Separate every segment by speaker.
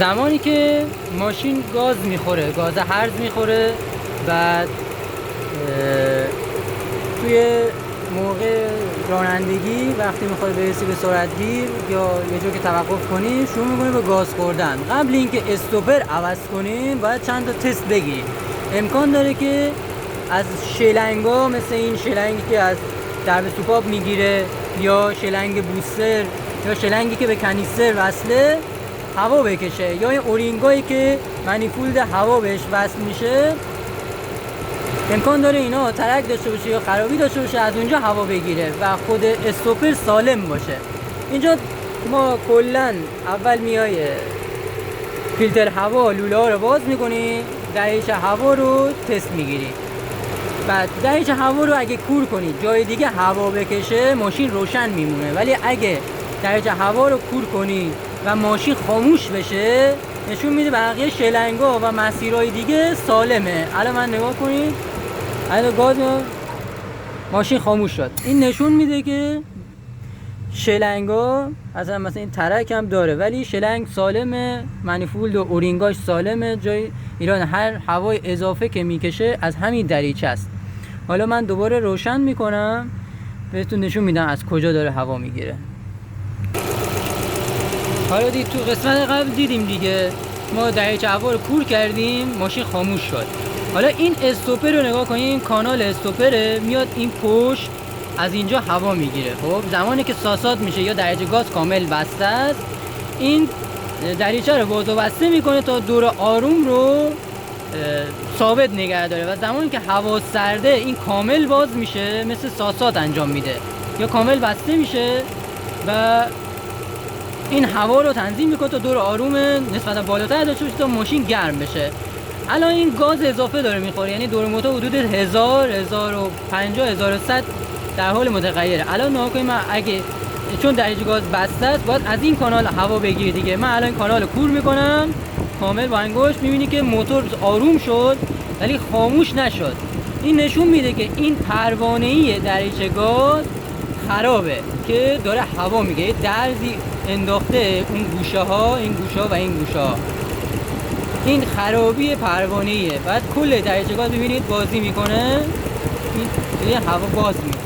Speaker 1: زمانی که ماشین گاز میخوره، گاز هرز میخوره، بعد توی موقع رانندگی وقتی میخوای برسی به سرعتگیر یا یه جا که توقف کنی، شروع میکنی به گاز خوردن. قبل اینکه استوپر عوض کنی باید چند تا تست بگیری. امکان داره که از شلنگا، مثل این شلنگی که از درب سوپاپ میگیره یا شلنگ بوستر یا شلنگی که به کنیستر وصله، هوا بکشه، یا این اورینگایی که منیفولد هوا بهش وصل میشه، امکان داره اینا ترک داشته باشه یا خرابی داشته باشه، از اونجا هوا بگیره و خود استوپر سالم باشه. اینجا ما کلن اول میای فیلتر هوا، لوله ها رو باز میکنی، دریچه هوا رو تست میگیری. بعد دریچه هوا رو اگه کور کنی جای دیگه هوا بکشه، ماشین روشن میمونه، ولی اگه دریچه هوا رو کور کنی و ماشین خاموش بشه، نشون میده بقیه شلنگا و مسیرهای دیگه سالمه. الان من نگاه کنید، الان گاز ماشین خاموش شد. این نشون میده که شلنگا مثلا این ترک هم داره ولی شلنگ سالمه، منیفولد و اورینگاش سالمه. جای ایران هر هوای اضافه که میکشه از همین دریچه است. حالا من دوباره روشن میکنم بهتون نشون میدم از کجا داره هوا میگیره. حالا تو قسمت قبل دیدیم دیگه، ما دریچه هوا رو کور کردیم، ماشین خاموش شد. حالا این استوپر رو نگاه کنید، این کانال استوپره میاد این پشت، از اینجا هوا میگیره. خب زمانی که ساسات میشه یا درجه گاز کامل بسته است، این دریچه رو باز و بسته میکنه تا دور آروم رو ثابت نگه داره و زمانی که هوا سرده این کامل باز میشه، مثل ساسات انجام میده، یا کامل بسته میشه و این هوا رو تنظیم میکنه تا دور آروم نسبتا بالاتر داشته باشه تا ماشین گرم بشه. الان این گاز اضافه داره میخوره، یعنی دور موتور حدود 1000 1050 1100 در حال متغیره. الان نگاه کنید، من اگه چون درجه گاز بسته است باید از این کانال هوا بگیره دیگه. من الان کانال کور میکنم کامل با انگشت، میبینی که موتور آروم شد ولی خاموش نشد. این نشون میده که این پروانه‌ای درجه گاز خرابه که داره هوا میگه، یه درزی انداخته اون گوشه ها، این گوشه ها و این گوشه ها. این خرابی پروانه‌ایه. بعد کل درجه گاز ببینید بازی میکنه، این هوا باز میکنه.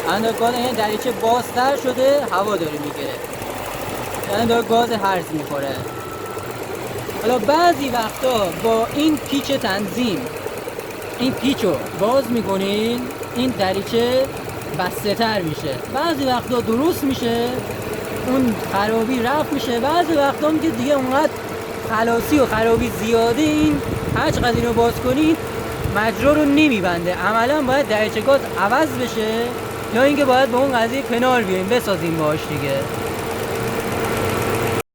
Speaker 1: الان گاز این دریچه بازتر شده، هوا داره میگیره، یعنی داره گاز هرز میخوره. حالا بعضی وقتا با این پیچ تنظیم، این پیچو باز میکنین، این دریچه بسته تر میشه. بعضی وقتا درست میشه، اون خرابی رفت میشه. بعضی وقتا هم که دیگه اونقدر خلاصی و خرابی زیاده، این هر چقدر اینو باز کنید مجرا رو نمیبنده. عملا باید دریچه گاز عوض بشه یا اینکه باید با اون قضیه کنار بیایم بسازیم باهاش دیگه.